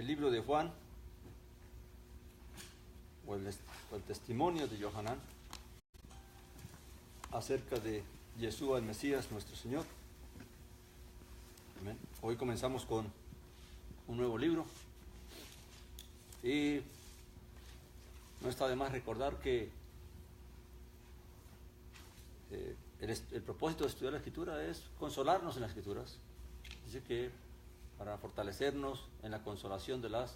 el libro de Juan, o el testimonio de Yohanan acerca de Yeshua el Mesías, nuestro Señor. Amén. Hoy comenzamos con un nuevo libro y no está de más recordar que el propósito de estudiar la Escritura es consolarnos en las Escrituras. Dice que para fortalecernos en la consolación de las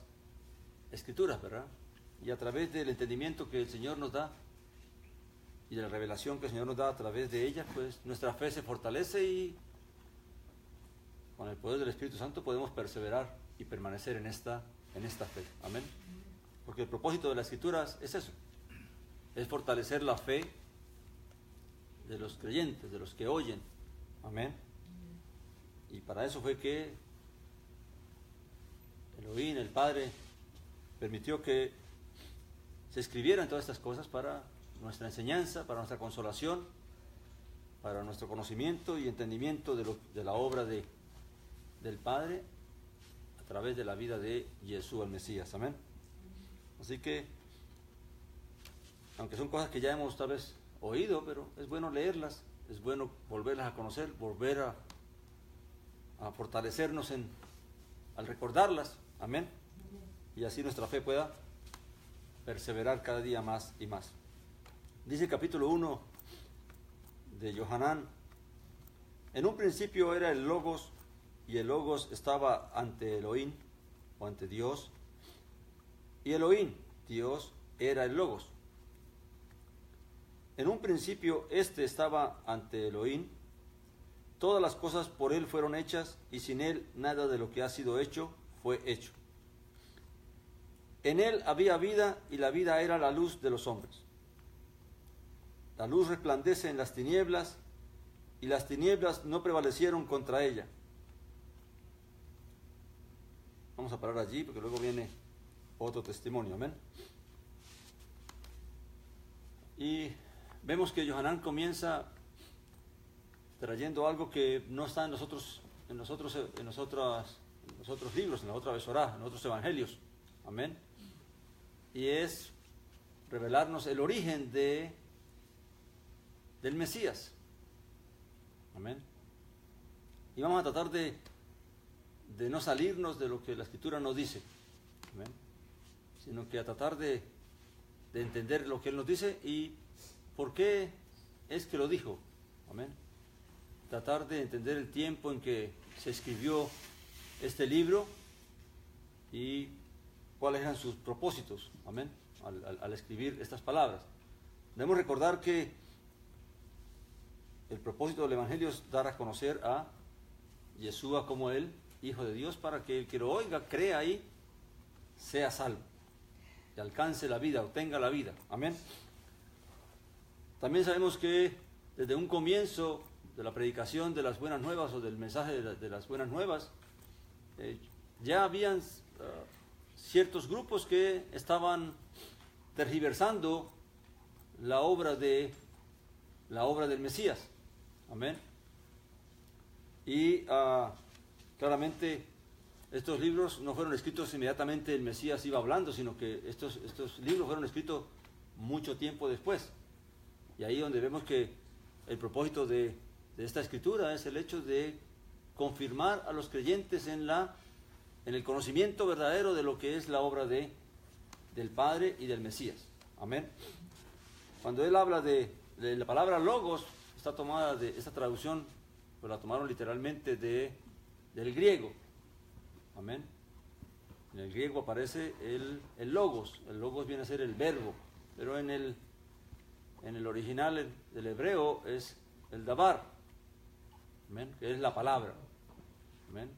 Escrituras, ¿verdad? Y a través del entendimiento que el Señor nos da y de la revelación que el Señor nos da a través de ella, pues nuestra fe se fortalece y con el poder del Espíritu Santo podemos perseverar y permanecer en esta fe. Amén. Porque el propósito de las Escrituras es eso, es fortalecer la fe de los creyentes, de los que oyen. Amén. Y para eso fue que Elohim, el Padre, permitió que se escribieran todas estas cosas para nuestra enseñanza, para nuestra consolación, para nuestro conocimiento y entendimiento de la obra del Padre a través de la vida de Yeshua el Mesías. Amén. Así que, aunque son cosas que ya hemos tal vez oído, pero es bueno leerlas, es bueno volverlas a conocer, volver a fortalecernos al recordarlas. Amén. Y así nuestra fe pueda perseverar cada día más y más. Dice el capítulo 1 de Yohanan: en un principio era el Logos, y el Logos estaba ante Elohim, o ante Dios, y Elohim, Dios, era el Logos. En un principio estaba ante Elohim, todas las cosas por él fueron hechas, y sin él nada de lo que ha sido hecho fue hecho. En él había vida, y la vida era la luz de los hombres. La luz resplandece en las tinieblas, y las tinieblas no prevalecieron contra ella. Vamos a parar allí, porque luego viene otro testimonio. Amén. Y vemos que Yohanan comienza trayendo algo que no está en los otros libros, en la otra Besorá, en otros evangelios. Amén. Y es revelarnos el origen del Mesías. Amén. Y vamos a tratar de no salirnos de lo que la Escritura nos dice. Amén. Sino que a tratar de entender lo que Él nos dice y por qué es que lo dijo. Amén. Tratar de entender el tiempo en que se escribió este libro y cuáles eran sus propósitos. Amén. Al escribir estas palabras. Debemos recordar que el propósito del Evangelio es dar a conocer a Yeshua como el Hijo de Dios, para que el que lo oiga, crea y sea salvo, y alcance la vida, obtenga la vida. Amén. También sabemos que desde un comienzo de la predicación de las buenas nuevas, o del mensaje de las buenas nuevas, ya habían ciertos grupos que estaban tergiversando la obra del Mesías. Amén. Y claramente estos libros no fueron escritos inmediatamente el Mesías iba hablando, sino que estos libros fueron escritos mucho tiempo después. Y ahí donde vemos que el propósito de esta escritura es el hecho de confirmar a los creyentes en el conocimiento verdadero de lo que es la obra del Padre y del Mesías. Amén. Cuando él habla de la palabra logos, está tomada de esta traducción, pues la tomaron literalmente del griego. Amén. En el griego aparece el logos. El logos viene a ser el verbo, pero en el original del hebreo es el dabar. Amén. Que es la palabra. Amén.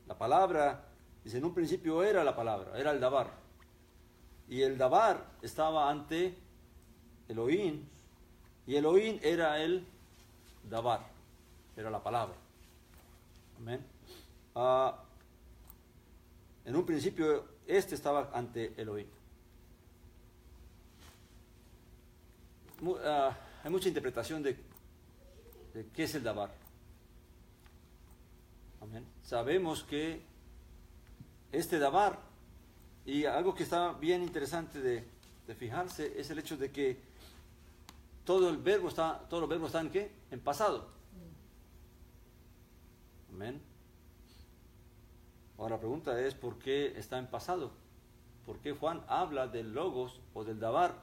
La palabra, dice, en un principio era la palabra, era el dabar. Y el dabar estaba ante Elohim, y Elohim era el dabar, era la palabra. Amén. En un principio estaba ante Elohim. Hay mucha interpretación de qué es el dabar. Amén. Sabemos que este dabar Y algo que está bien interesante de fijarse es el hecho de que todos los verbos están ¿en qué? En pasado. Amén. Ahora la pregunta es, ¿por qué está en pasado? ¿Por qué Juan habla del logos o del dabar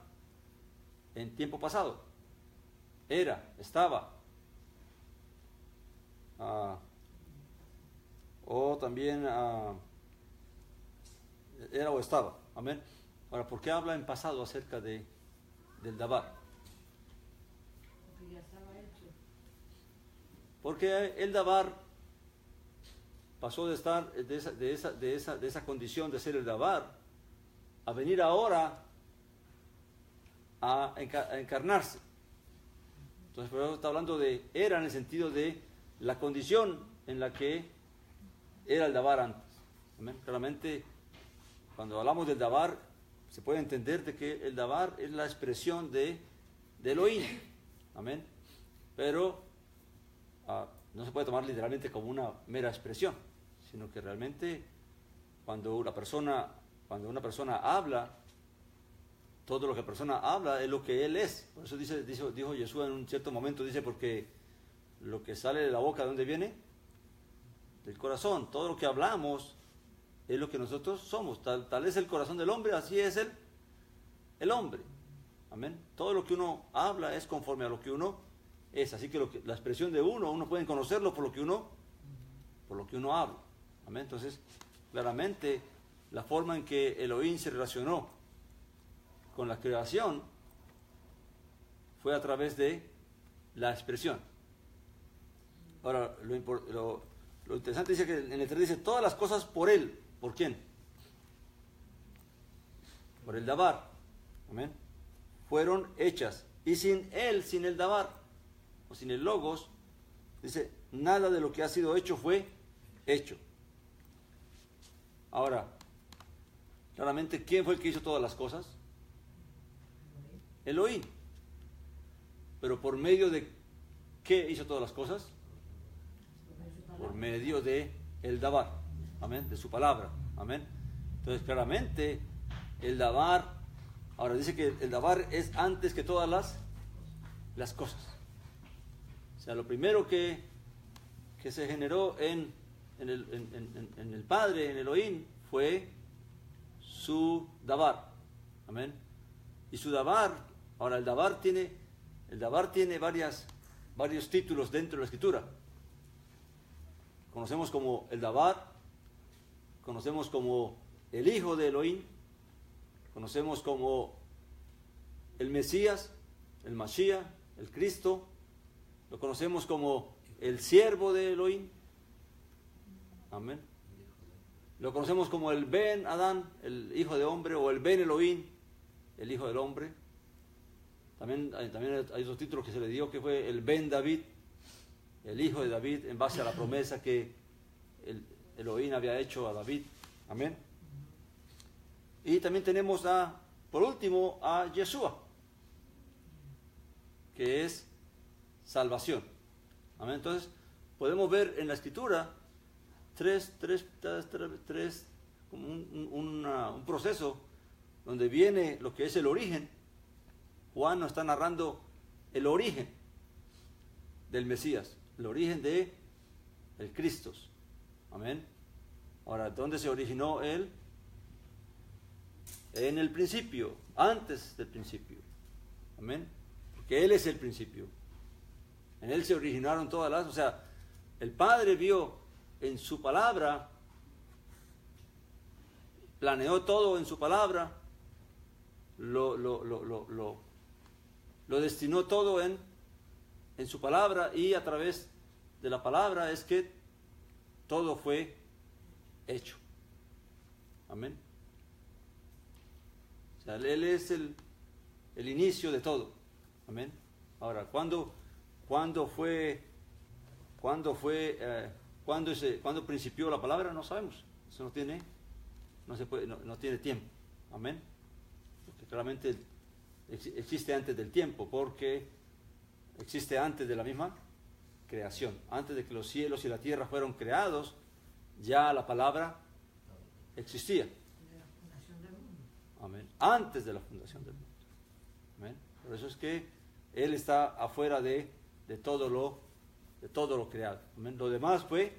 en tiempo pasado? Era, estaba. O también era o estaba. Amén. Ahora, ¿por qué habla en pasado acerca del dabar? Porque ya estaba hecho. Porque el dabar pasó de estar de esa condición de ser el dabar a venir ahora a encarnarse. Entonces, por eso está hablando de era en el sentido de la condición en la que era el dabar antes. ¿Amén? Claramente, cuando hablamos del dabar, se puede entender de que el dabar es la expresión de Elohim. Amén. Pero no se puede tomar literalmente como una mera expresión, sino que realmente cuando una persona habla, todo lo que la persona habla es lo que él es. Por eso dijo Jesús en un cierto momento, dice, porque lo que sale de la boca, ¿de dónde viene? Del corazón. Todo lo que hablamos es lo que nosotros somos. Tal es el corazón del hombre, así es el hombre. Amén. Todo lo que uno habla es conforme a lo que uno es. Así que la expresión de uno puede conocerlo por lo que uno habla. Amén. Entonces, claramente, la forma en que Elohim se relacionó con la creación fue a través de la expresión. Ahora, lo interesante dice que en el 3 dice, todas las cosas por él. ¿Por quién? Por el dabar. Amén. Fueron hechas. Y sin él, sin el dabar, o sin el logos, dice, nada de lo que ha sido hecho fue hecho. Ahora, claramente, ¿quién fue el que hizo todas las cosas? Elohim. Pero ¿por medio de qué hizo todas las cosas? Por medio de el dabar. Amén. De su palabra. Amén. Entonces, claramente, el dabar, ahora dice que el dabar es antes que todas las cosas. O sea, lo primero que se generó en el Padre, en Elohim, fue su dabar. Amén. Y su dabar, ahora el dabar tiene varios títulos dentro de la Escritura. Conocemos como el dabar, conocemos como el Hijo de Elohim, conocemos como el Mesías, el Mashiach, el Cristo, lo conocemos como el siervo de Elohim. Amén. Lo conocemos como el Ben Adán, el hijo de hombre, o el Ben Elohim, el hijo del hombre. También hay otros títulos que se le dio, que fue el Ben David, el hijo de David, en base a la promesa que el Elohim había hecho a David. Amén. Y también tenemos por último, a Yeshua, que es salvación. Amén. Entonces, podemos ver en la Escritura como un proceso donde viene lo que es el origen. Juan nos está narrando el origen del Mesías, el origen de el Cristo. Amén. Ahora, ¿dónde se originó él? En el principio, antes del principio. Amén. Porque él es el principio. En él se originaron todas o sea, el Padre vio en su palabra, planeó todo en su palabra, lo destinó todo en su palabra, y a través de la palabra es que todo fue hecho. Amén. O sea, él es el inicio de todo. Amén. Ahora, ¿cuándo principió la palabra? No sabemos. Eso no tiene tiempo. Amén. Porque claramente existe antes del tiempo, porque existe antes de la misma creación. Antes de que los cielos y la tierra fueron creados, ya la palabra existía. Amén. Antes de la fundación del mundo. Amén. Por eso es que Él está afuera de todo lo creado. Amén. Lo demás fue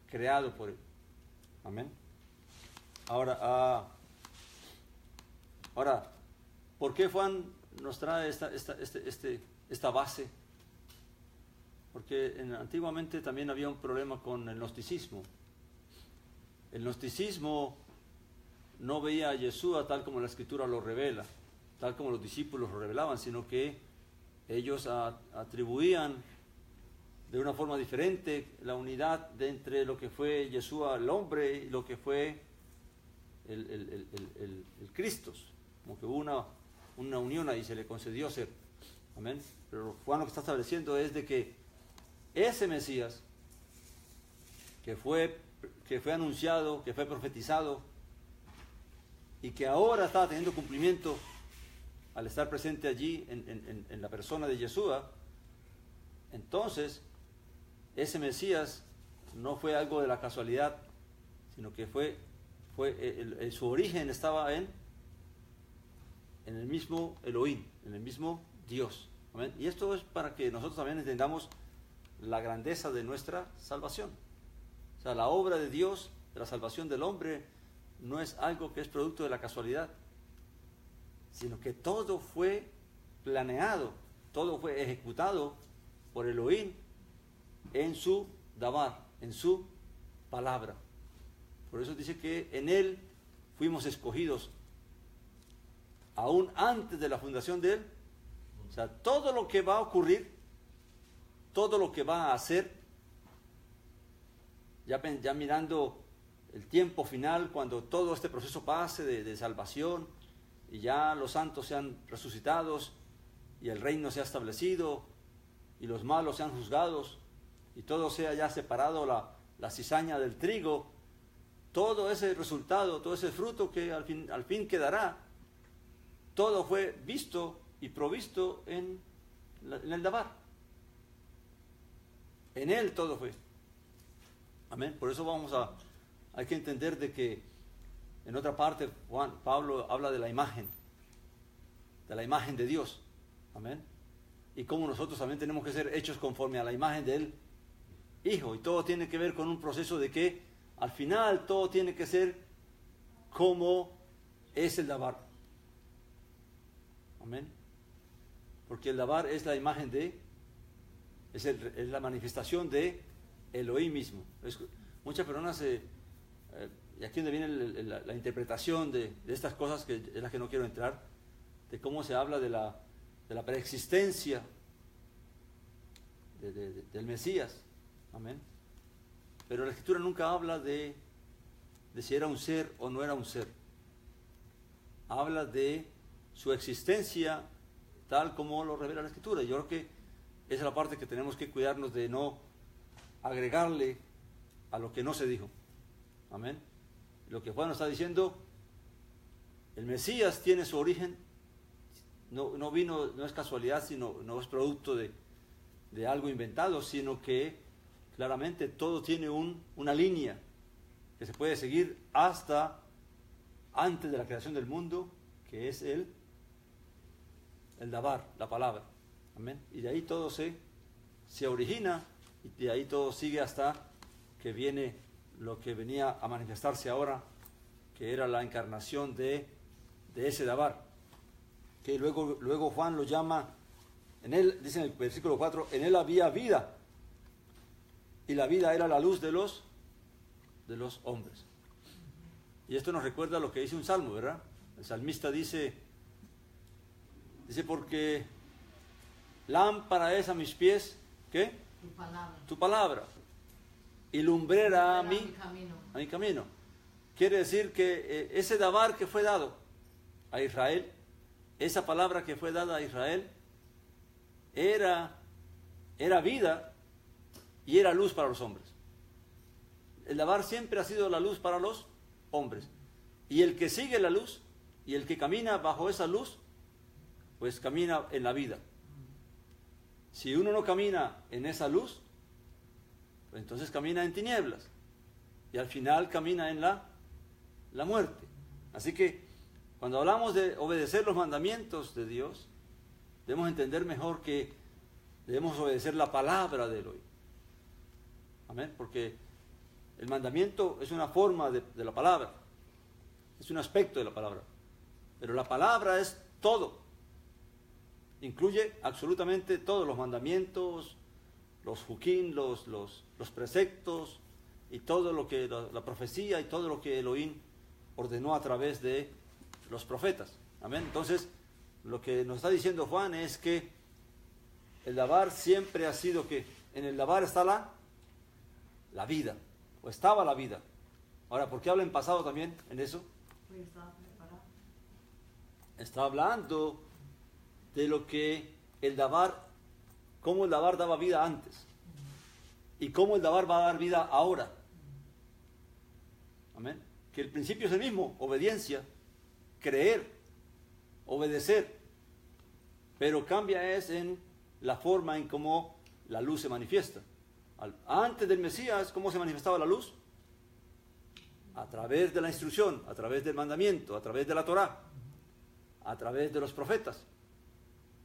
creado por Él. Amén. Ahora, ¿por qué Juan nos trae esta base? Porque antiguamente también había un problema con el gnosticismo. El gnosticismo no veía a Yeshua tal como la Escritura lo revela, tal como los discípulos lo revelaban, sino que ellos atribuían de una forma diferente la unidad de entre lo que fue Yeshua el hombre y lo que fue el Cristo. Como que hubo una unión ahí, se le concedió ser. Amén. Pero Juan lo que está estableciendo es de que ese Mesías que fue anunciado, que fue profetizado y que ahora está teniendo cumplimiento al estar presente allí en la persona de Yeshua, entonces ese Mesías no fue algo de la casualidad, sino que su origen estaba en el mismo Elohim, en el mismo Dios. ¿Amén? Y esto es para que nosotros también entendamos la grandeza de nuestra salvación. O sea, la obra de Dios, de la salvación del hombre, no es algo que es producto de la casualidad, sino que todo fue planeado, todo fue ejecutado por Elohim en su Dabar, en su palabra. Por eso dice que en Él fuimos escogidos aún antes de la fundación de Él. O sea, todo lo que va a ocurrir, todo lo que va a hacer, ya mirando el tiempo final, cuando todo este proceso pase de salvación y ya los santos sean resucitados y el reino sea establecido y los malos sean juzgados y todo sea ya separado la cizaña del trigo, todo ese resultado, todo ese fruto que al fin quedará, todo fue visto y provisto en el Dabar. En Él todo fue. Amén. Por eso hay que entender de que en otra parte Pablo habla de la imagen de Dios. Amén. Y cómo nosotros también tenemos que ser hechos conforme a la imagen del Hijo. Y todo tiene que ver con un proceso de que al final todo tiene que ser como es el Dabar. Amén. Porque el Dabar es la imagen es la manifestación de Elohim mismo. Muchas personas, y aquí donde viene la interpretación de estas cosas, que es la que no quiero entrar, de cómo se habla de la preexistencia del Mesías. Amén. Pero la Escritura nunca habla de si era un ser o no era un ser. Habla de su existencia tal como lo revela la Escritura. Yo creo que esa es la parte que tenemos que cuidarnos de no agregarle a lo que no se dijo. Amén. Lo que Juan nos está diciendo, el Mesías tiene su origen, no es casualidad, sino no es producto de algo inventado, sino que claramente todo tiene una línea que se puede seguir hasta antes de la creación del mundo, que es el Dabar, la palabra. Amén. Y de ahí todo se origina, y de ahí todo sigue hasta que viene lo que venía a manifestarse ahora, que era la encarnación de ese Dabar, que luego Juan lo llama, en él, dice en el versículo 4, en él había vida, y la vida era la luz de los hombres. Y esto nos recuerda lo que dice un salmo, ¿verdad? El salmista dice porque lámpara es a mis pies, ¿qué? Tu palabra. Y lumbrera a mi camino. Quiere decir que ese Dabar que fue dado a Israel, esa palabra que fue dada a Israel, era vida y era luz para los hombres. El Dabar siempre ha sido la luz para los hombres. Y el que sigue la luz y el que camina bajo esa luz, pues camina en la vida. Si uno no camina en esa luz, pues entonces camina en tinieblas y al final camina en la muerte. Así que Cuando hablamos de obedecer los mandamientos de Dios, debemos entender mejor que debemos obedecer la palabra de Elohim. Amén. Porque el mandamiento es una forma de la palabra, es un aspecto de la palabra. Pero la palabra es todo. Incluye absolutamente todos los mandamientos, los juquín, los preceptos y todo lo que la profecía y todo lo que Elohim ordenó a través de los profetas. Amén. Entonces, lo que nos está diciendo Juan es que el dabar siempre ha sido que en el dabar está la vida, o estaba la vida. Ahora, ¿por qué habla en pasado también en eso? Pues estaba preparado. Está hablando de lo que el dabar, cómo el dabar daba vida antes y cómo el dabar va a dar vida ahora. Amén. Que el principio es el mismo, obediencia, creer, obedecer, pero cambia es en la forma en cómo la luz se manifiesta. Antes del Mesías, ¿cómo se manifestaba la luz? A través de la instrucción, a través del mandamiento, a través de la Torá, a través de los profetas.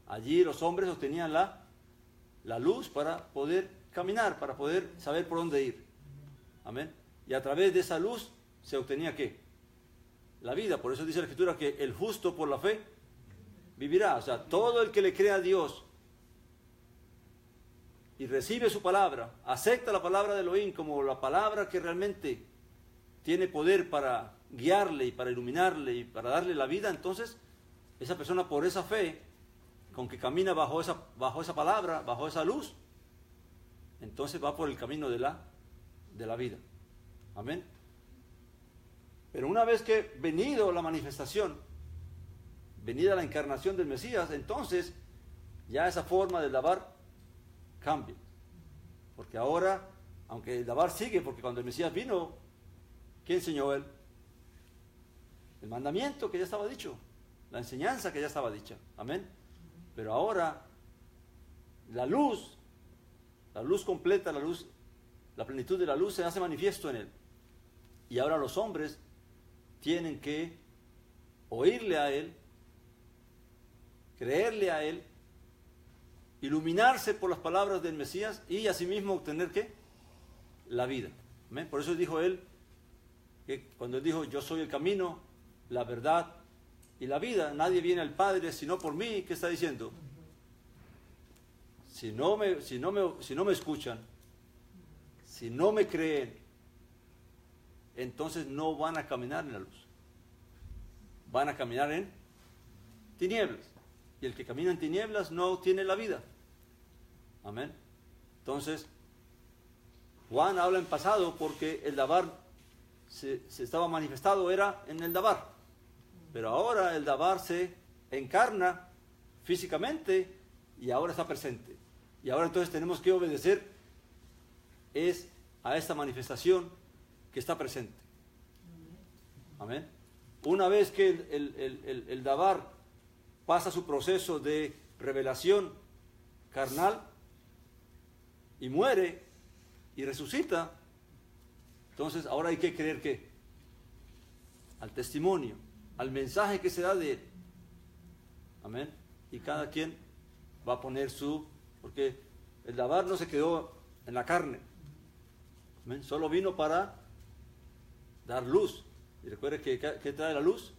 Allí los hombres obtenían la luz para poder caminar, para poder saber por dónde ir. Amén. Y a través de esa luz se obtenía ¿qué? La vida. Por eso dice la Escritura que el justo por la fe vivirá. O sea, todo el que le crea a Dios y recibe su palabra, acepta la palabra de Elohim como la palabra que realmente tiene poder para guiarle y para iluminarle y para darle la vida, entonces esa persona por esa fe, con que camina bajo esa palabra, bajo esa luz, entonces va por el camino de la vida. Amén. Pero una vez que venido la manifestación, venida la encarnación del Mesías, entonces ya esa forma del dabar cambia. Porque ahora, aunque el dabar sigue, porque cuando el Mesías vino, ¿qué enseñó él? El mandamiento que ya estaba dicho, la enseñanza que ya estaba dicha. Amén. Pero ahora la luz completa, la plenitud de la luz se hace manifiesto en él. Y ahora los hombres tienen que oírle a él, creerle a él, iluminarse por las palabras del Mesías y asimismo obtener ¿qué? La vida. ¿Amén? Por eso dijo él, que cuando él dijo, yo soy el camino, la verdad y la vida, nadie viene al Padre sino por mí. ¿Qué está diciendo? Si no me escuchan, si no me creen, entonces no van a caminar en la luz. Van a caminar en tinieblas. Y el que camina en tinieblas no tiene la vida. Amén. Entonces, Juan habla en pasado porque el dabar se estaba manifestado, era en el dabar. Pero ahora el dabar se encarna físicamente y ahora está presente. Y ahora entonces tenemos que obedecer es a esta manifestación que está presente. Amén. Una vez que el dabar pasa su proceso de revelación carnal y muere y resucita, entonces ahora hay que creer ¿qué? Al testimonio, al mensaje que se da de él. Amén. Y cada quien va a poner porque el dabar no se quedó en la carne. Amén. Solo vino para dar luz. Y recuerde que ¿qué trae la luz?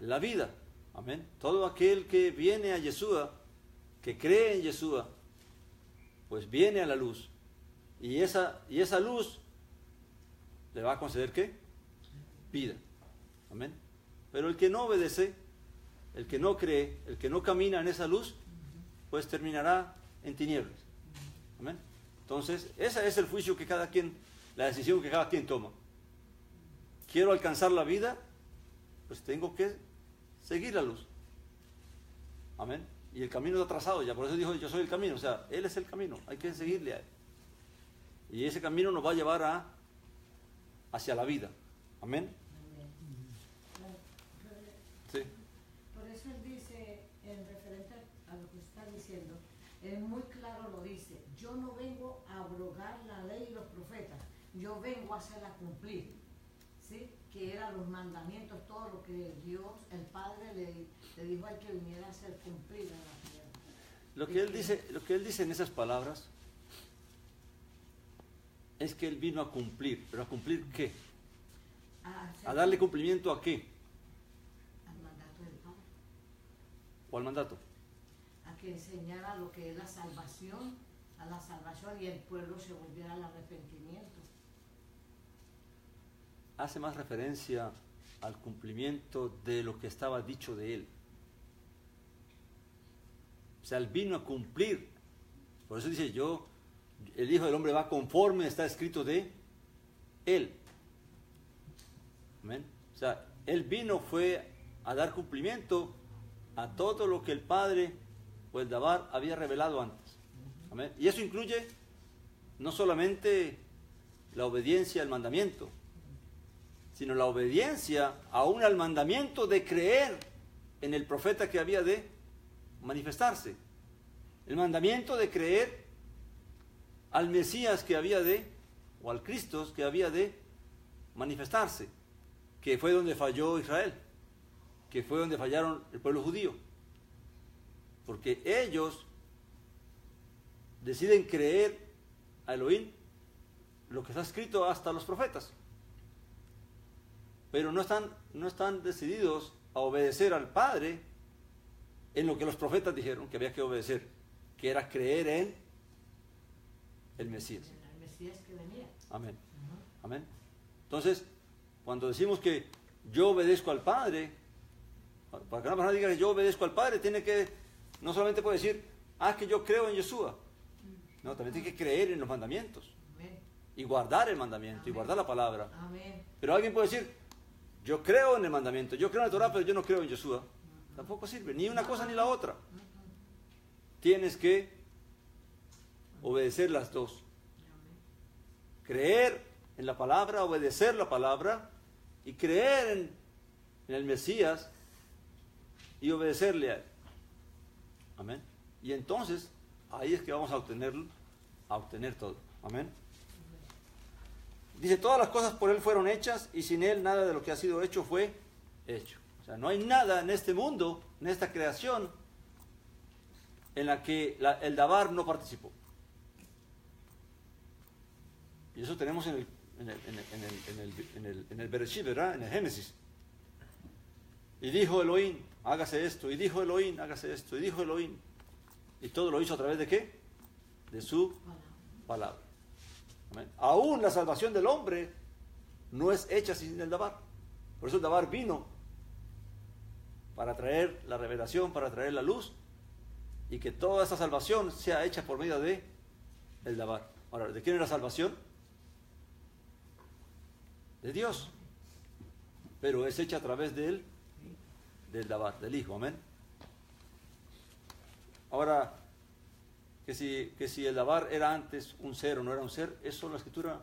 La vida. Amén. Todo aquel que viene a Yeshua, que cree en Yeshua, pues viene a la luz. Y esa luz le va a conceder ¿qué? Vida. Amén. Pero el que no obedece, el que no cree, el que no camina en esa luz, pues terminará en tinieblas. Amén. Entonces, ese es el juicio que cada quien, la decisión que cada quien toma. Quiero alcanzar la vida, pues tengo que seguir la luz. Amén. Y el camino está trazado ya, por eso dijo, yo soy el camino, o sea, Él es el camino, hay que seguirle a Él. Y ese camino nos va a llevar hacia la vida. Amén. Sí. Por eso él dice, en referente a lo que está diciendo, él muy claro lo dice, yo no vengo a abrogar la ley y los profetas, yo vengo a hacerla cumplir. ¿sí? Que eran los mandamientos, todo lo que Dios, el Padre, le dijo a él que viniera a hacer cumplir en la tierra. Lo que él dice en esas palabras es que él vino a cumplir. ¿Pero a cumplir qué? ¿A darle cumplimiento a qué? Al mandato del Padre. ¿O al mandato? A que enseñara lo que es la salvación, a la salvación, y el pueblo se volviera al arrepentimiento. Hace más referencia al cumplimiento de lo que estaba dicho de él. O sea, él vino a cumplir. Por eso dice, el Hijo del Hombre va conforme está escrito de él. Amén. O sea, él fue a dar cumplimiento a todo lo que el Padre o el Dabar había revelado antes. Amén. Y eso incluye no solamente la obediencia al mandamiento, sino la obediencia aún al mandamiento de creer en el profeta que había de manifestarse. El mandamiento de creer al Mesías que había o al Cristo que había de manifestarse, que fue donde falló Israel, que fue donde fallaron el pueblo judío. Porque ellos deciden creer a Elohim lo que está escrito hasta los profetas, pero no están decididos a obedecer al Padre en lo que los profetas dijeron que había que obedecer, que era creer en el Mesías. El Mesías que venía. Amén. Amén. Entonces, cuando decimos que yo obedezco al Padre, para que una persona diga que yo obedezco al Padre, no solamente puede decir, que yo creo en Yeshua. No, también tiene que creer en los mandamientos. Amén. Y guardar el mandamiento. Amén. Y guardar la palabra. Amén. Pero alguien puede decir, yo creo en el mandamiento, yo creo en la Torah, pero yo no creo en Yeshua. Tampoco sirve, ni una cosa ni la otra. Tienes que obedecer las dos. Creer en la palabra, obedecer la palabra, y creer en el Mesías y obedecerle a él. Amén. Y entonces, ahí es que vamos a obtener todo. Amén. Dice, todas las cosas por él fueron hechas, y sin él nada de lo que ha sido hecho fue hecho. O sea, no hay nada en este mundo, en esta creación, en la que el Dabar no participó. Y eso tenemos en el Bereshit, ¿verdad? En el Génesis. Y dijo Elohim, hágase esto. Y dijo Elohim, hágase esto. Y dijo Elohim. Y todo lo hizo a través de ¿qué? De su palabra. Amén. Aún la salvación del hombre no es hecha sin el Dabar. Por eso el Dabar vino para traer la revelación, para traer la luz, y que toda esta salvación sea hecha por medio de el Dabar. Ahora, ¿de quién es la salvación? De Dios. Pero es hecha a través del Dabar, del Hijo. Amén. Ahora, que si el Dabar era antes un ser o no era un ser, eso la Escritura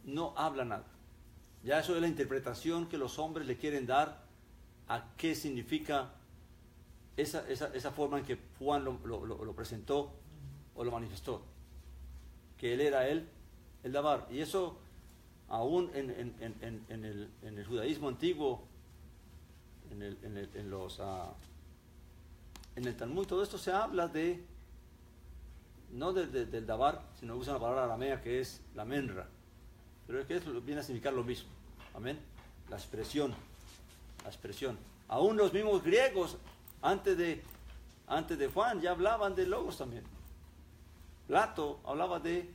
no habla nada. Ya eso es la interpretación que los hombres le quieren dar a qué significa esa forma en que Juan lo presentó o lo manifestó, que él era el Dabar. Y eso aún en el judaísmo antiguo, en el Talmud, todo esto se habla no del Dabar, sino usan la palabra aramea que es la menra, pero es que eso viene a significar lo mismo. Amén. La expresión. Aún los mismos griegos antes de Juan ya hablaban de logos también. Plato hablaba de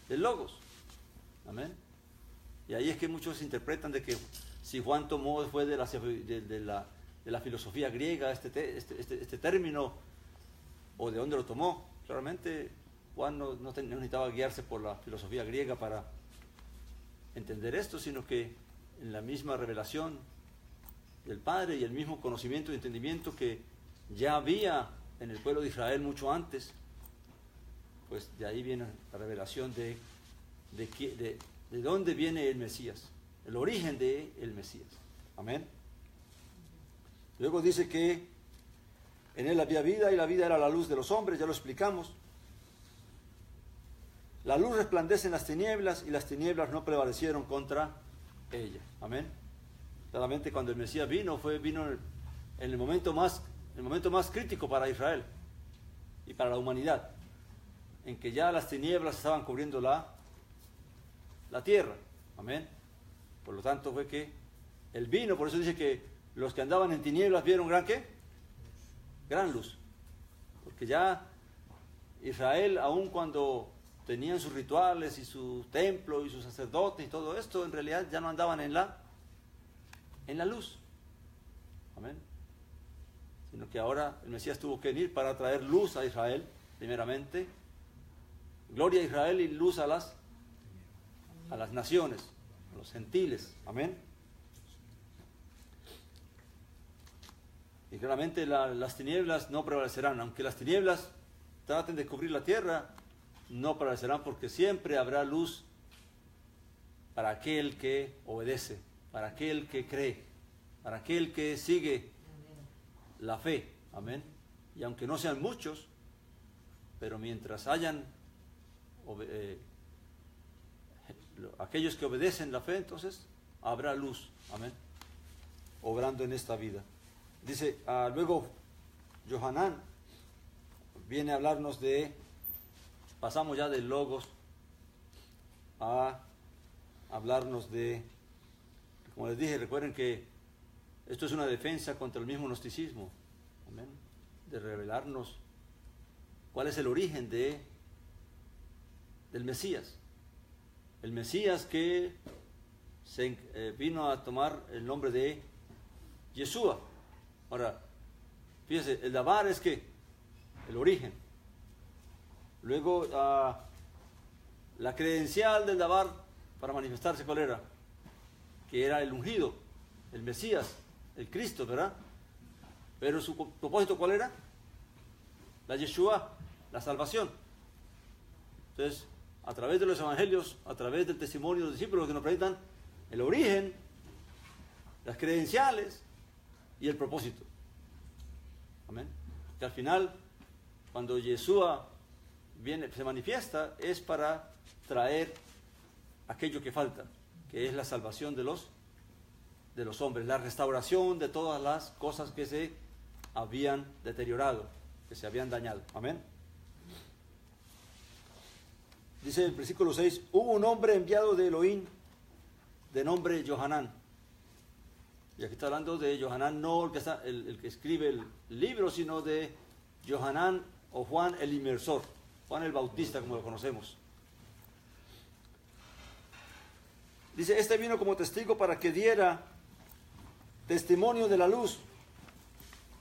logos. Amén. Y ahí es que muchos interpretan de que si Juan tomó fue de la filosofía griega este término, o de dónde lo tomó. Claramente Juan no necesitaba guiarse por la filosofía griega para entender esto, sino que en la misma revelación del Padre y el mismo conocimiento y entendimiento que ya había en el pueblo de Israel mucho antes, pues de ahí viene la revelación de dónde viene el Mesías, el origen del Mesías. Amén. Luego dice que en él había vida y la vida era la luz de los hombres, ya lo explicamos. La luz resplandece en las tinieblas y las tinieblas no prevalecieron contra ella. Amén. Claramente cuando el Mesías vino en el momento más crítico para Israel y para la humanidad, en que ya las tinieblas estaban cubriendo la tierra. Amén. Por lo tanto fue que Él vino, por eso dice que los que andaban en tinieblas vieron gran ¿qué? Gran luz. Porque ya Israel, aun cuando tenían sus rituales y su templo y sus sacerdotes y todo esto, en realidad ya no andaban en la luz. Amén. Sino que ahora el Mesías tuvo que venir para traer luz a Israel, primeramente. Gloria a Israel y luz a las naciones, a los gentiles. Amén. Y claramente las tinieblas no prevalecerán. Aunque las tinieblas traten de cubrir la tierra, no prevalecerán, porque siempre habrá luz para aquel que obedece, para aquel que cree, para aquel que sigue la fe. Amén. Y aunque no sean muchos, pero mientras hayan aquellos que obedecen la fe, entonces habrá luz. Amén. Obrando en esta vida. Dice, luego Johanán viene a hablarnos pasamos ya del Logos a hablarnos como les dije, recuerden que esto es una defensa contra el mismo gnosticismo. Amén. De revelarnos cuál es el origen del Mesías. El Mesías que vino a tomar el nombre de Yeshua. Ahora, fíjese, el Dabar es que el origen. Luego, la credencial del Dabar para manifestarse, ¿cuál era? Que era el ungido, el Mesías, el Cristo, ¿verdad? Pero su propósito, ¿cuál era? La Yeshua, la salvación. Entonces, a través de los evangelios, a través del testimonio de los discípulos que nos presentan el origen, las credenciales y el propósito. Amén. Que al final, cuando Yeshua se manifiesta, es para traer aquello que falta, que es la salvación de los hombres, la restauración de todas las cosas que se habían deteriorado, que se habían dañado. Amén. Dice el versículo 6, hubo un hombre enviado de Elohim, de nombre Johanán. Y aquí está hablando de Johanán, no el que escribe el libro, sino de Johanán o Juan el Inmersor, Juan el Bautista, como lo conocemos. Dice, este vino como testigo para que diera testimonio de la luz,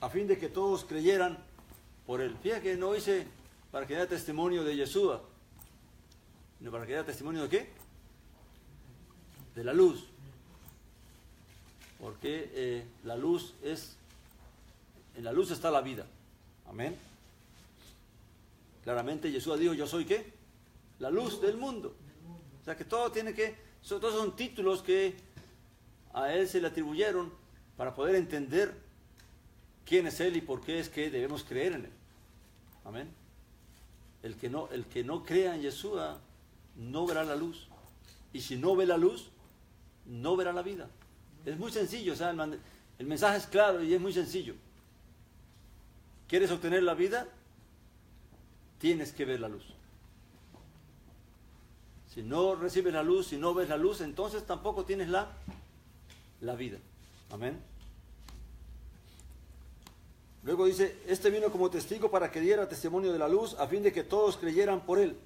a fin de que todos creyeran por él. Fíjate que no dice para que diera testimonio de Yeshua, sino para que diera testimonio de ¿qué? De la luz. Porque la luz en la luz está la vida. Amén. Claramente Yeshua dijo, yo soy ¿qué? La luz del mundo. O sea que todos son títulos que a él se le atribuyeron para poder entender quién es él y por qué es que debemos creer en él. Amén. El que no crea en Yeshua no verá la luz. Y si no ve la luz, no verá la vida. Es muy sencillo, o sea, el mensaje es claro y es muy sencillo. ¿Quieres obtener la vida? Tienes que ver la luz. Si no recibes la luz, si no ves la luz, entonces tampoco tienes la vida. Amén. Luego dice, este vino como testigo para que diera testimonio de la luz, a fin de que todos creyeran por él.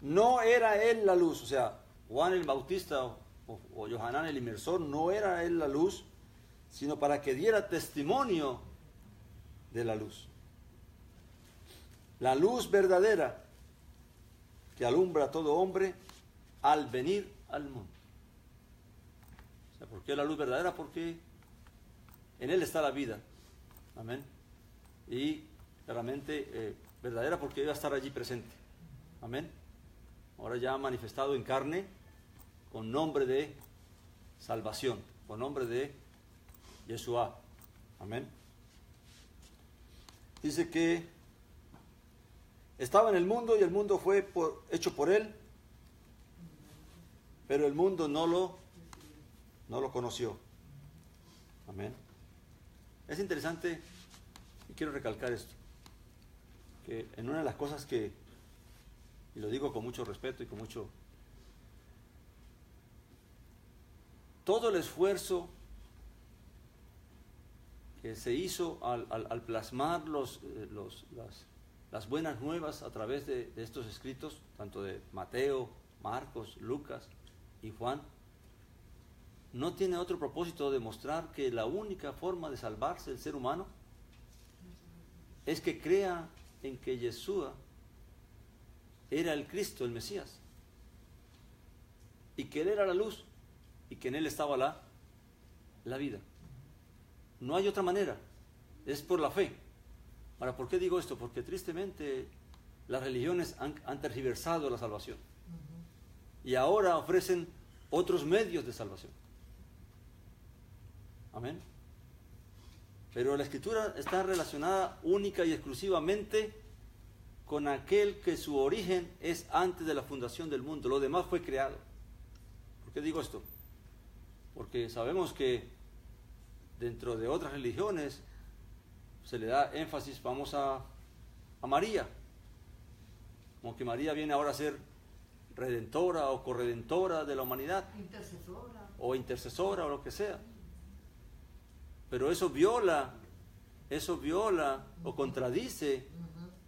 No era él la luz, o sea, Juan el Bautista o Johanán el Inmersor, no era él la luz, sino para que diera testimonio de la luz. La luz verdadera que alumbra a todo hombre al venir al mundo. O sea, ¿por qué la luz verdadera? Porque en él está la vida. Amén. Y claramente verdadera porque iba a estar allí presente. Amén. Ahora ya ha manifestado en carne con nombre de salvación, con nombre de Yeshua. Amén. Dice que Estaba en el mundo y el mundo fue hecho por él, pero el mundo no lo conoció. Amén. Es interesante, y quiero recalcar esto, que en una de las cosas que, y lo digo con mucho respeto y con mucho... Todo el esfuerzo que se hizo al plasmar las buenas nuevas a través de estos escritos, tanto de Mateo, Marcos, Lucas y Juan, no tiene otro propósito de mostrar que la única forma de salvarse el ser humano es que crea en que Yeshua era el Cristo, el Mesías, y que Él era la luz, y que en Él estaba la vida. No hay otra manera, es por la fe. Ahora, ¿por qué digo esto? Porque tristemente las religiones han tergiversado la salvación. Y ahora ofrecen otros medios de salvación. Amén. Pero la Escritura está relacionada única y exclusivamente con aquel que su origen es antes de la fundación del mundo. Lo demás fue creado. ¿Por qué digo esto? Porque sabemos que dentro de otras religiones se le da énfasis, vamos a María, como que María viene ahora a ser redentora o corredentora de la humanidad, intercesora o lo que sea. Pero eso viola o contradice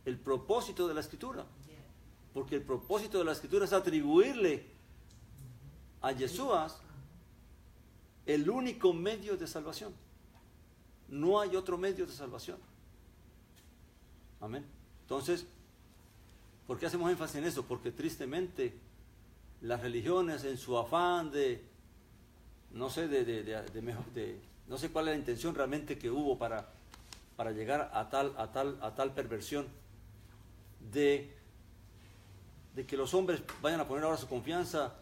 el propósito de la Escritura, porque el propósito de la Escritura es atribuirle a Yeshua el único medio de salvación. No hay otro medio de salvación. Amén. Entonces, ¿por qué hacemos énfasis en eso? Porque tristemente las religiones, en su afán de no sé no sé cuál es la intención realmente que hubo para llegar a tal perversión de que los hombres vayan a poner ahora su confianza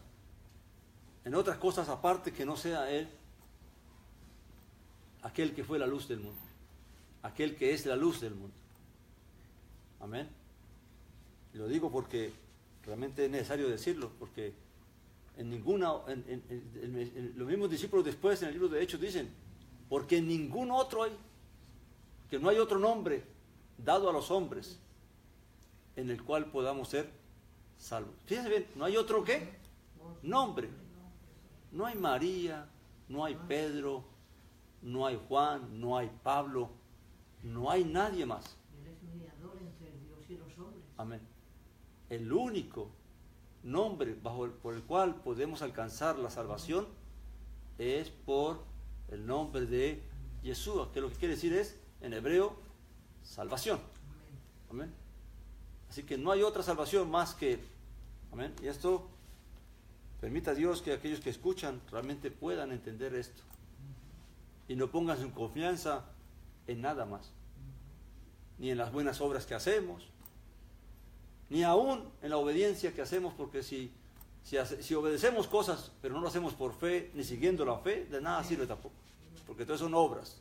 en otras cosas aparte que no sea Él, aquel que fue la luz del mundo, aquel que es la luz del mundo. Amén. Y lo digo porque realmente es necesario decirlo, porque los mismos discípulos después en el libro de Hechos dicen, porque en ningún otro hay, que no hay otro nombre dado a los hombres en el cual podamos ser salvos. Fíjense bien, no hay otro ¿qué? Nombre. No hay María, no hay Pedro, no hay Juan, no hay Pablo, no hay nadie más. Él es mediador entre Dios y los hombres. Amén. El único nombre por el cual podemos alcanzar la salvación es por el nombre de Yeshua, que lo que quiere decir es, en hebreo, salvación. Amén. Así que no hay otra salvación más que Él. Amén. Y esto permita a Dios que aquellos que escuchan realmente puedan entender esto y no pongan su confianza en nada más, ni en las buenas obras que hacemos, ni aún en la obediencia que hacemos, porque si obedecemos cosas pero no lo hacemos por fe ni siguiendo la fe, de nada sirve tampoco, porque todo son obras,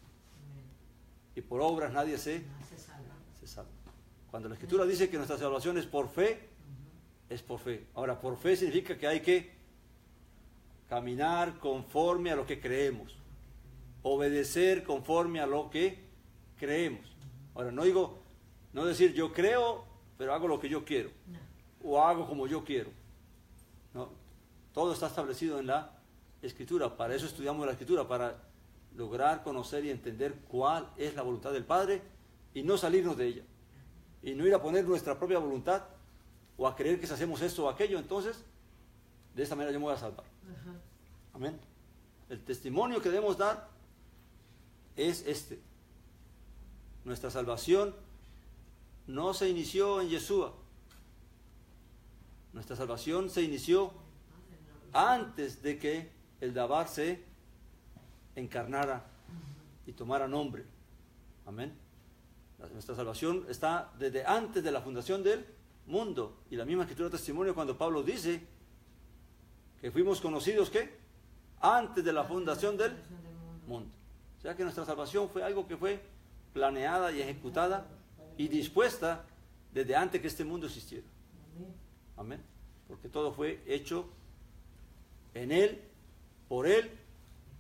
y por obras nadie se salva. Cuando la Escritura dice que nuestra salvación es por fe, es por fe. Ahora, por fe significa que hay que caminar conforme a lo que creemos, obedecer conforme a lo que creemos. Ahora, no decir yo creo, pero hago lo que yo quiero, o hago como yo quiero. No, todo está establecido en la Escritura. Para eso estudiamos la Escritura, para lograr conocer y entender cuál es la voluntad del Padre y no salirnos de ella, y no ir a poner nuestra propia voluntad o a creer que si hacemos esto o aquello, entonces de esta manera yo me voy a salvar. Amén. El testimonio que debemos dar es este: nuestra salvación no se inició en Yeshua, nuestra salvación se inició antes de que el Dabar se encarnara y tomara nombre. Amén. Nuestra salvación está desde antes de la fundación del mundo, y la misma Escritura testimonio cuando Pablo dice que fuimos conocidos ¿qué? Antes de la fundación del mundo. O sea que nuestra salvación fue algo que fue planeada y ejecutada y dispuesta desde antes que este mundo existiera. Amén. Amén. Porque todo fue hecho en Él, por Él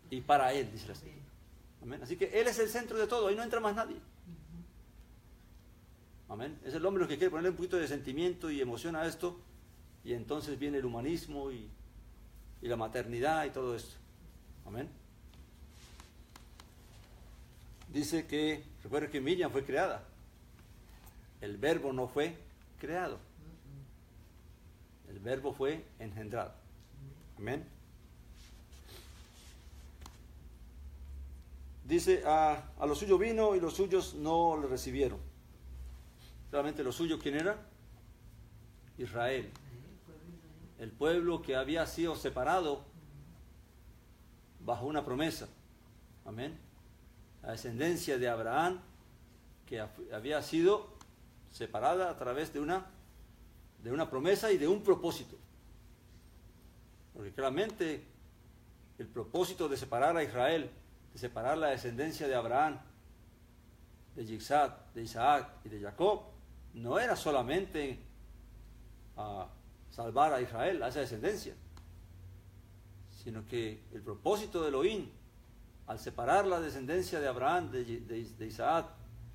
y para Él, dice la Escritura. Amén. Así que Él es el centro de todo, ahí no entra más nadie. Amén. Es el hombre lo que quiere ponerle un poquito de sentimiento y emoción a esto, y entonces viene el humanismo y la maternidad y todo esto. Amén. Dice que, recuerda que Miriam fue creada. El verbo no fue creado. El verbo fue engendrado. Amén. Dice, a lo suyo vino y los suyos no le recibieron. Realmente lo suyo, ¿quién era? Israel. El pueblo que había sido separado bajo una promesa. Amén. La descendencia de Abraham, que había sido separada a través de una promesa y de un propósito. Porque claramente el propósito de separar a Israel, de separar la descendencia de Abraham, de Isaac y de Jacob, no era solamente a salvar a Israel, a esa descendencia, sino que el propósito de Elohim, al separar la descendencia de Abraham, de Isaac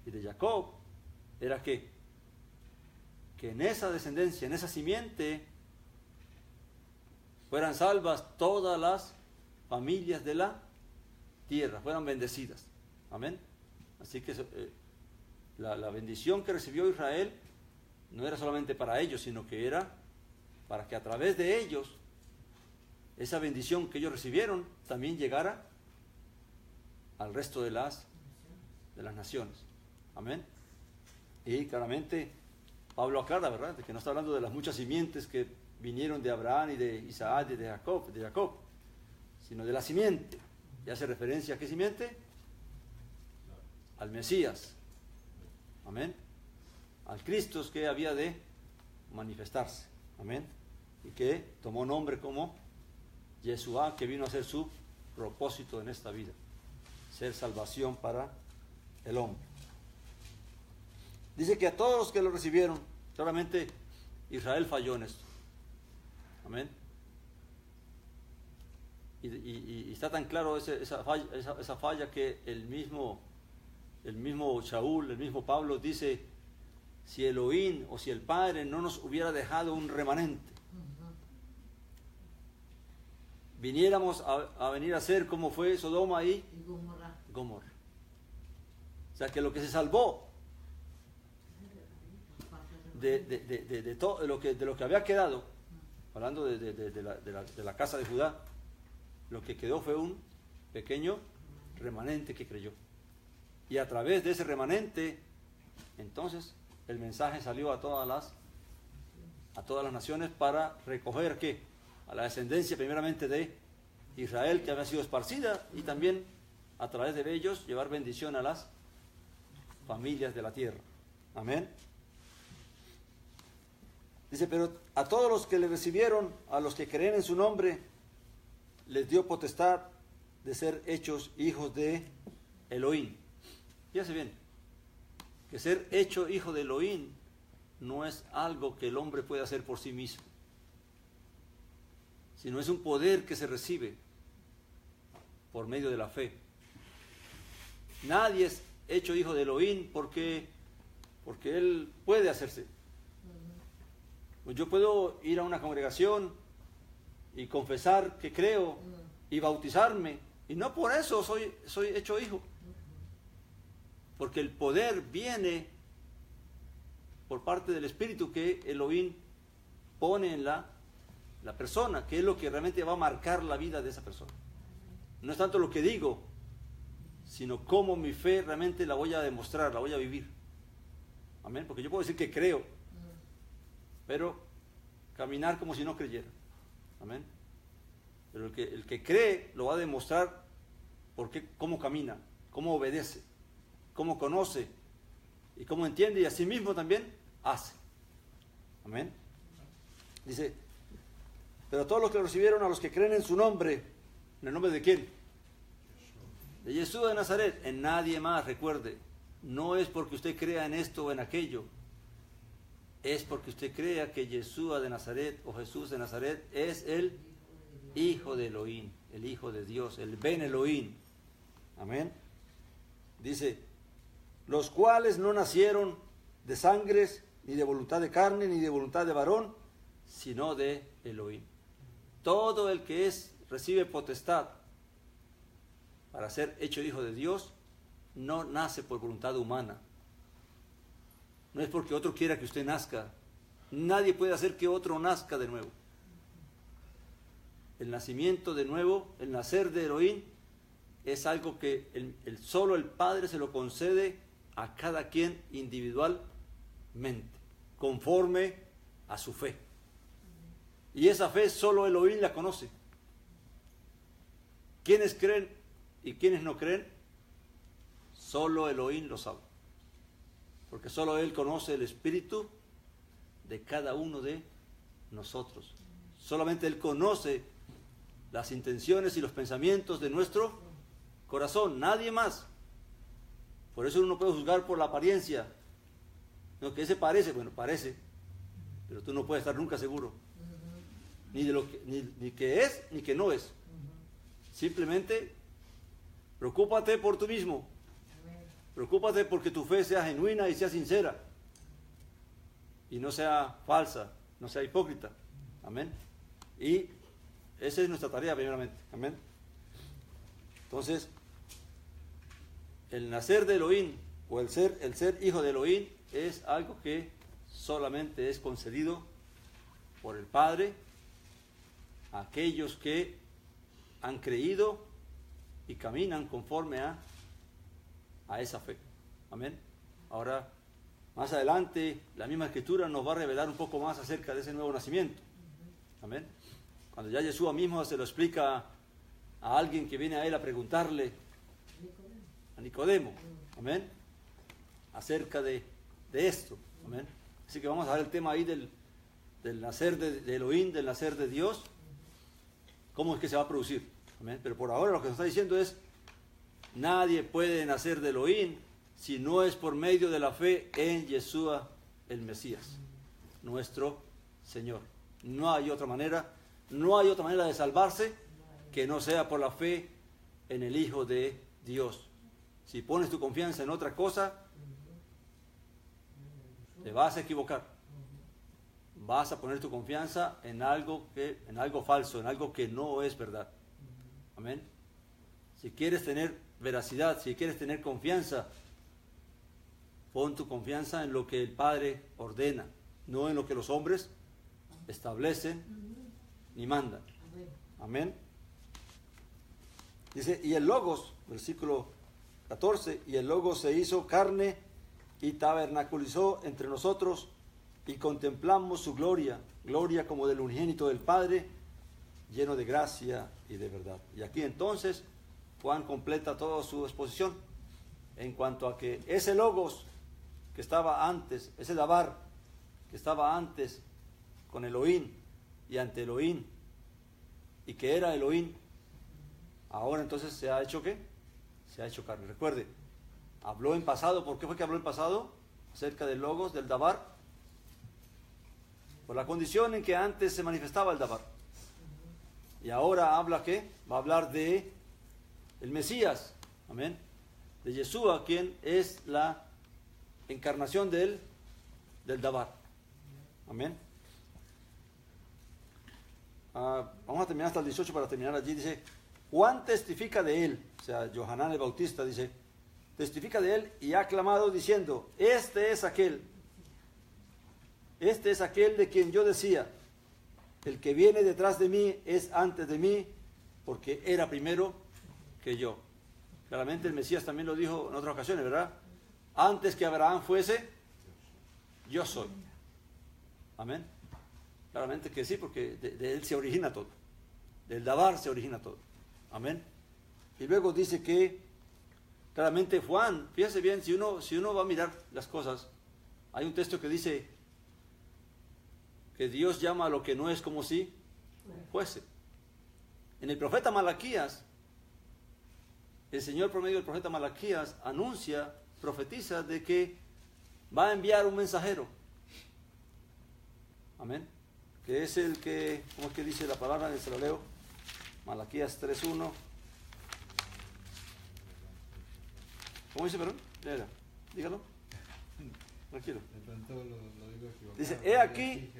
y de Jacob, era que en esa descendencia, en esa simiente, fueran salvas todas las familias de la tierra, fueran bendecidas. Amén. Así que la bendición que recibió Israel no era solamente para ellos, sino que era para que a través de ellos, esa bendición que ellos recibieron también llegara al resto de las naciones. Amén. Y claramente Pablo aclara, ¿verdad?, de que no está hablando de las muchas simientes que vinieron de Abraham y de Isaac y de Jacob, sino de la simiente. ¿Y hace referencia a qué simiente? Al Mesías. Amén. Al Cristo que había de manifestarse. Amén. Y que tomó nombre como Yeshua, que vino a ser su propósito en esta vida. Ser salvación para el hombre. Dice que a todos los que lo recibieron, claramente Israel falló en esto. Amén. Y está tan claro esa falla que el mismo Shaul, el mismo Pablo dice, si Elohim o si el Padre no nos hubiera dejado un remanente, viniéramos a venir a ser como fue Sodoma y Gomorra. O sea que lo que se salvó de todo lo que había quedado, hablando de la casa de Judá, lo que quedó fue un pequeño remanente que creyó. Y a través de ese remanente, entonces, el mensaje salió a todas las naciones para recoger ¿qué? A la descendencia primeramente de Israel, que había sido esparcida, y también a través de ellos llevar bendición a las familias de la tierra. Amén. Dice, pero a todos los que le recibieron, a los que creen en su nombre, les dio potestad de ser hechos hijos de Elohim. Fíjese bien, que ser hecho hijo de Elohim no es algo que el hombre puede hacer por sí mismo, sino es un poder que se recibe por medio de la fe. Nadie es hecho hijo de Elohim porque él puede hacerse. Pues yo puedo ir a una congregación y confesar que creo y bautizarme, y no por eso soy hecho hijo, porque el poder viene por parte del Espíritu que Elohim pone en la persona, que es lo que realmente va a marcar la vida de esa persona. No es tanto lo que digo, sino cómo mi fe realmente la voy a demostrar, la voy a vivir. Amén. Porque yo puedo decir que creo, pero caminar como si no creyera. Amén. Pero el que cree lo va a demostrar cómo camina, cómo obedece, cómo conoce y cómo entiende, y así mismo también hace. Amén. Dice, pero todos los que lo recibieron, a los que creen en su nombre, ¿en el nombre de quién? De Jesús de Nazaret, en nadie más. Recuerde, no es porque usted crea en esto o en aquello, es porque usted crea que Yeshua de Nazaret o Jesús de Nazaret es el Hijo de Elohim, el Hijo de Dios, el Ben Elohim. Amén. Dice, los cuales no nacieron de sangres, ni de voluntad de carne, ni de voluntad de varón, sino de Elohim. Todo el que recibe potestad para ser hecho hijo de Dios, no nace por voluntad humana. No es porque otro quiera que usted nazca. Nadie puede hacer que otro nazca de nuevo. El nacimiento de nuevo, el nacer de Elohim, es algo que solo el Padre se lo concede a cada quien individualmente, conforme a su fe. Y esa fe solo Elohim la conoce. ¿Quiénes creen y quiénes no creen? Solo Elohim lo sabe. Porque solo Él conoce el espíritu de cada uno de nosotros. Solamente Él conoce las intenciones y los pensamientos de nuestro corazón, nadie más. Por eso uno no puede juzgar por la apariencia. No, que ese parece, bueno, parece, pero tú no puedes estar nunca seguro. Ni de lo que, ni que es, ni que no es. Simplemente, preocúpate por tú mismo. Preocúpate porque tu fe sea genuina y sea sincera. Y no sea falsa, no sea hipócrita. Amén. Y esa es nuestra tarea primeramente. Amén. Entonces, el nacer de Elohim o el ser hijo de Elohim es algo que solamente es concedido por el Padre a aquellos que han creído y caminan conforme a esa fe. Amén. Ahora, más adelante, la misma Escritura nos va a revelar un poco más acerca de ese nuevo nacimiento. Amén. Cuando ya Yeshua mismo se lo explica a alguien que viene a él a preguntarle, a Nicodemo, amén, acerca de esto, amén. Así que vamos a ver el tema ahí del nacer de Elohim, del nacer de Dios, cómo es que se va a producir, amén. Pero por ahora lo que nos está diciendo es, nadie puede nacer de Elohim si no es por medio de la fe en Yeshua el Mesías, nuestro Señor. No hay otra manera, no hay otra manera de salvarse que no sea por la fe en el Hijo de Dios. Si pones tu confianza en otra cosa, te vas a equivocar. Vas a poner tu confianza en algo falso, en algo que no es verdad. Amén. Si quieres tener veracidad, si quieres tener confianza, pon tu confianza en lo que el Padre ordena, no en lo que los hombres establecen ni mandan. Amén. Dice, y el Logos, versículo 14, y el Logos se hizo carne y tabernaculizó entre nosotros y contemplamos su gloria, gloria como del unigénito del Padre, lleno de gracia y de verdad. Y aquí entonces Juan completa toda su exposición en cuanto a que ese Logos que estaba antes, ese Dabar que estaba antes con Elohim y ante Elohim y que era Elohim, ahora entonces se ha hecho ¿qué? Se ha hecho carne. Recuerde, habló en pasado. ¿Por qué fue que habló en pasado? Acerca del Logos, del Dabar. Por la condición en que antes se manifestaba el Dabar. Y ahora habla ¿qué? Va a hablar de el Mesías. Amén. De Yeshua, quien es la encarnación del Dabar. Amén. Vamos a terminar hasta el 18 para terminar allí. Dice, Juan testifica de él, o sea, Yohanan el Bautista dice, testifica de él y ha clamado diciendo, este es aquel de quien yo decía, el que viene detrás de mí es antes de mí, porque era primero que yo. Claramente el Mesías también lo dijo en otras ocasiones, ¿verdad? Antes que Abraham fuese, yo soy. Amén. Claramente que sí, porque de él se origina todo. Del Dabar se origina todo. Amén. Y luego dice que claramente Juan, fíjese bien, si uno va a mirar las cosas, hay un texto que dice que Dios llama a lo que no es como si fuese. En el profeta Malaquías, el Señor por medio del profeta Malaquías profetiza de que va a enviar un mensajero Amén. Que es el que, ¿cómo es que dice la palabra? Se lo leo. Malaquías 3:1. ¿Cómo dice, perdón? Dígalo. Tranquilo. De pronto lo digo equivocado. Dice, he aquí,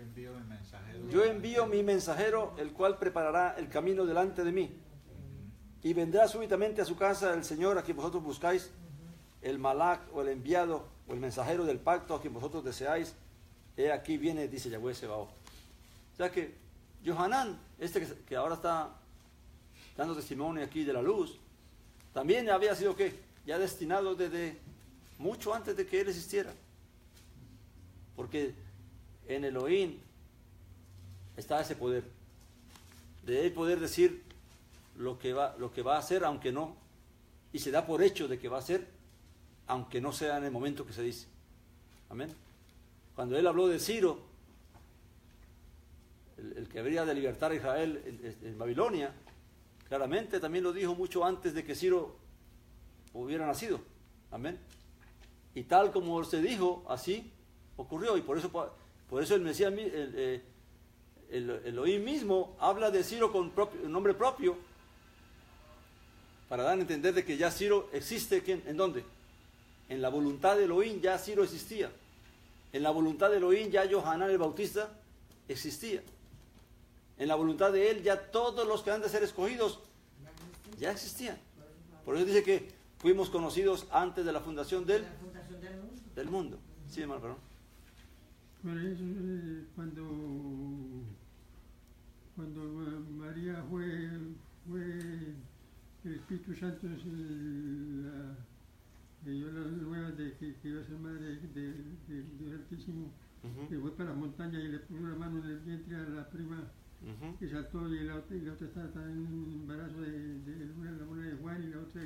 yo envío mi mensajero, el cual preparará el camino delante de mí. Y vendrá súbitamente a su casa el Señor a quien vosotros buscáis, el Malach o el enviado o el mensajero del pacto a quien vosotros deseáis. He aquí viene, dice Yahweh Sebaot. O sea que Johanán, que ahora está dando testimonio aquí de la luz, también había sido ¿qué? Ya destinado desde mucho antes de que él existiera. Porque en Elohim está ese poder, de él poder decir lo que va a hacer, aunque no, y se da por hecho de que va a hacer, aunque no sea en el momento que se dice. Amén. Cuando él habló de Ciro, el que habría de libertar a Israel en Babilonia, claramente también lo dijo mucho antes de que Ciro hubiera nacido. Amén. Y tal como se dijo, así ocurrió. Y por eso el Mesías, el Elohim mismo, habla de Ciro con nombre propio, para dar a entender de que ya Ciro existe. ¿En dónde? En la voluntad de Elohim ya Ciro existía. En la voluntad de Elohim ya Johanán el Bautista existía. En la voluntad de él ya todos los que han de ser escogidos ya existían. Por eso dice que fuimos conocidos antes de la fundación del mundo. Sí, hermano, perdón. Por eso, cuando María fue el Espíritu Santo, que dio las nuevas de que iba a ser madre de Dios Altísimo, que fue para la montaña y le puso la mano en el vientre a la prima, que saltó, y la otra estaba en embarazo de una de Juan, y la otra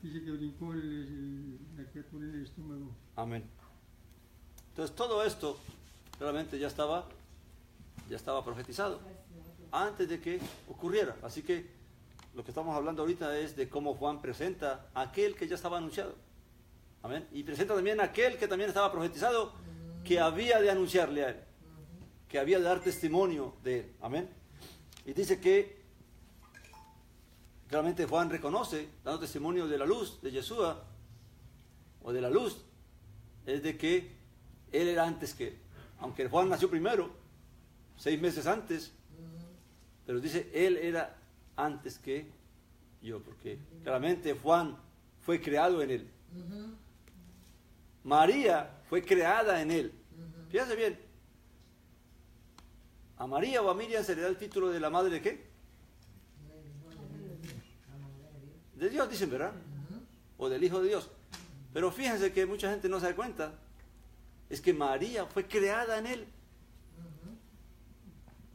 dice que brincó la criatura en el estómago. Amén. Entonces todo esto realmente ya estaba profetizado antes de que ocurriera. Así que lo que estamos hablando ahorita es de cómo Juan presenta a aquel que ya estaba anunciado. Amén. Y presenta también a aquel que también estaba profetizado, que había de anunciarle a él, que había de dar testimonio de él. Amén. Y dice que realmente Juan reconoce, dando testimonio de la luz de Yeshua, o de la luz, es de que él era antes que él. Aunque Juan nació primero, 6 meses antes, pero dice, él era antes que yo, porque claramente Juan fue creado en él. María fue creada en él. Fíjense bien, a María o a Miriam se le da el título de la madre de ¿qué? De Dios, dicen, ¿verdad? O del Hijo de Dios. Pero fíjense que mucha gente no se da cuenta, es que María fue creada en él.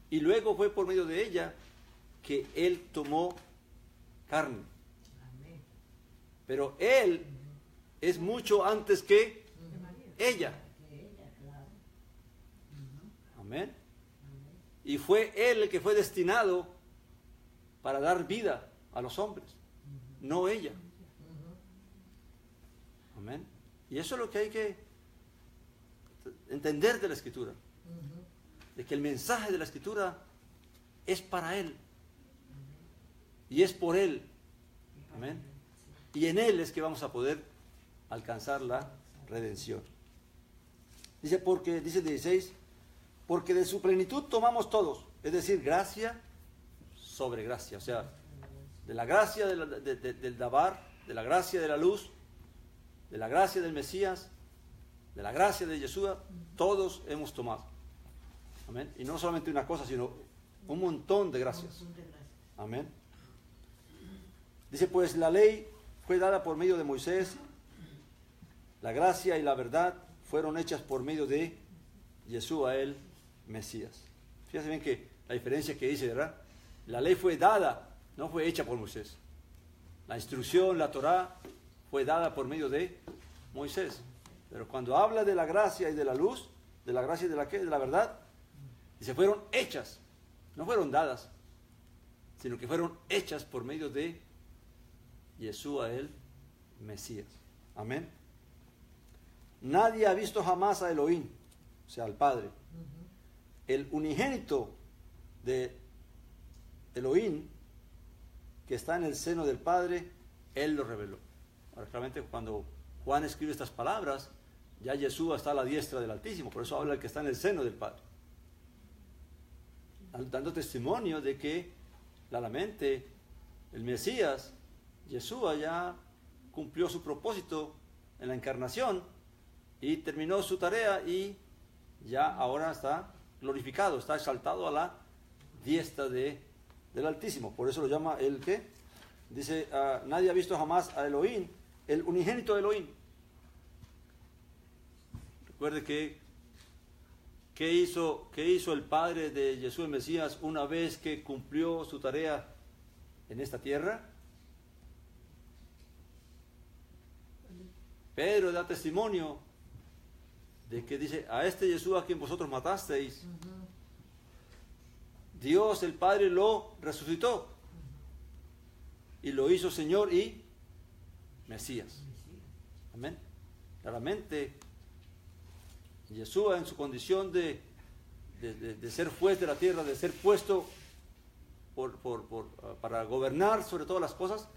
Y luego fue por medio de ella que él tomó carne. Pero él es mucho antes que ella. Amén. Y fue él el que fue destinado para dar vida a los hombres, no ella. Amén. Y eso es lo que hay que entender de la Escritura. De que el mensaje de la Escritura es para él. Y es por él. Amén. Y en él es que vamos a poder alcanzar la redención. Dice 16, porque de su plenitud tomamos todos. Es decir, gracia sobre gracia. O sea, de la gracia del Dabar, de la gracia de la luz, de la gracia del Mesías, de la gracia de Yeshua, todos hemos tomado. Amén. Y no solamente una cosa, sino un montón de gracias. Amén. Dice, pues la ley fue dada por medio de Moisés, la gracia y la verdad fueron hechas por medio de Yeshua el Mesías. Fíjense bien que la diferencia que dice, ¿verdad? La ley fue dada, no fue hecha por Moisés. La instrucción, la Torá, fue dada por medio de Moisés. Pero cuando habla de la gracia y de la luz, de la gracia y de la, de la verdad, dice, fueron hechas, no fueron dadas, sino que fueron hechas por medio de Yeshua el Mesías. Amén. Nadie ha visto jamás a Elohim, o sea, al Padre. el unigénito de Elohim, que está en el seno del Padre, Él lo reveló. Ahora, claramente, cuando Juan escribe estas palabras, ya Yeshua está a la diestra del Altísimo, por eso habla el que está en el seno del Padre, dando testimonio de que claramente el Mesías, Yeshua, ya cumplió su propósito en la encarnación y terminó su tarea y ya ahora está glorificado, está exaltado a la diestra del Altísimo. Por eso lo llama el que dice, nadie ha visto jamás a Elohim, el unigénito de Elohim. Recuerde que ¿qué hizo el Padre de Jesús el Mesías una vez que cumplió su tarea en esta tierra? Pedro da testimonio de que dice, a este Jesús a quien vosotros matasteis, Dios el Padre lo resucitó y lo hizo Señor y Mesías. Amén. Claramente, Yeshua en su condición de ser juez de la tierra, de ser puesto para gobernar sobre todas las cosas,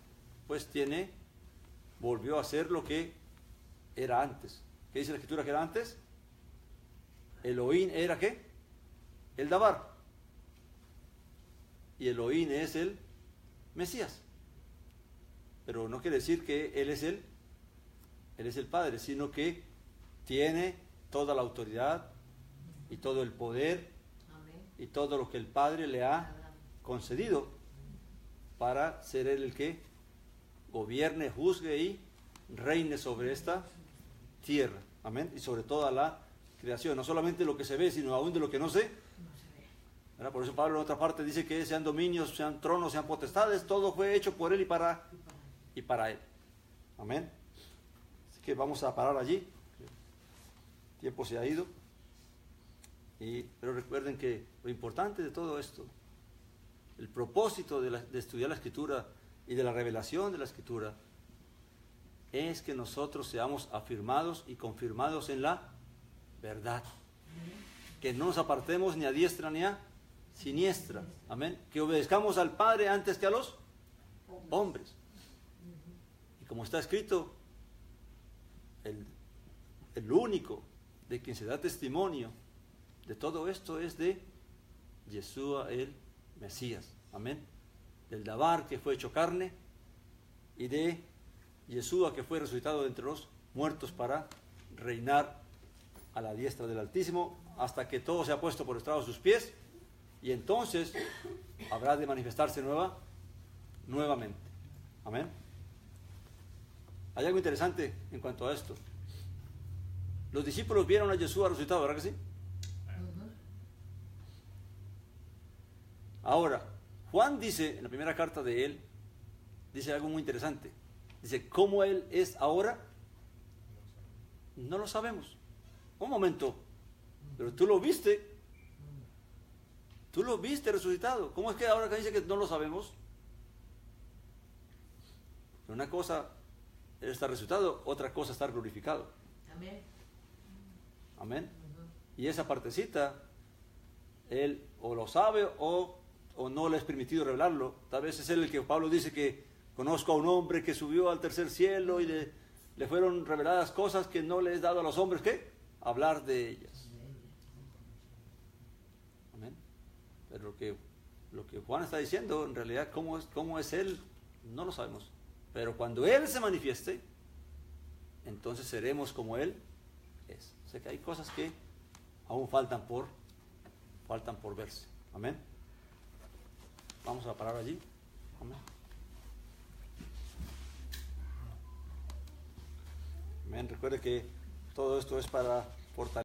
pues volvió a ser lo que era antes. ¿Qué dice la Escritura que era antes? Elohim era ¿qué? El Dabar. Y Elohim es el Mesías. Pero no quiere decir que Él es el Padre, sino que tiene toda la autoridad y todo el poder y todo lo que el Padre le ha concedido para ser Él el que gobierne, juzgue y reine sobre esta tierra. Amén. Y sobre toda la creación. No solamente lo que se ve, sino aún de lo que no se ve. Por eso Pablo en otra parte dice que sean dominios, sean tronos, sean potestades, todo fue hecho por Él y para Él. Amén. Así que vamos a parar allí. El tiempo se ha ido. Pero recuerden que lo importante de todo esto, el propósito de estudiar la Escritura y de la revelación de la Escritura, es que nosotros seamos afirmados y confirmados en la verdad. Que no nos apartemos ni a diestra ni a siniestra. Amén. Que obedezcamos al Padre antes que a los hombres. Y como está escrito, el único de quien se da testimonio de todo esto es de Yeshua el Mesías. Amén. Del Dabar que fue hecho carne y de Yeshua que fue resucitado de entre los muertos para reinar a la diestra del Altísimo hasta que todo se ha puesto por estrado de sus pies, y entonces habrá de manifestarse nuevamente. Amén. Hay algo interesante en cuanto a esto. Los discípulos vieron a Yeshua resucitado, ¿verdad que sí? Ahora, Juan dice, en la primera carta de él, dice algo muy interesante. Dice, ¿cómo Él es ahora? No lo sabemos. Un momento, pero tú lo viste resucitado. ¿Cómo es que ahora que dice que no lo sabemos? Pero una cosa es estar resucitado, otra cosa es estar glorificado. Amén. Amén. Y esa partecita, Él o lo sabe o no le es permitido revelarlo. Tal vez es Él el que Pablo dice que conozco a un hombre que subió al tercer cielo y le fueron reveladas cosas que no le es dado a los hombres, ¿qué? Hablar de ellas. Amén. Pero lo que Juan está diciendo, en realidad, cómo es Él, no lo sabemos. Pero cuando Él se manifieste, entonces seremos como Él es. O sea que hay cosas que aún faltan por verse. Amén. Vamos a parar allí. Amén. Amén. Recuerde que todo esto es para fortalecer.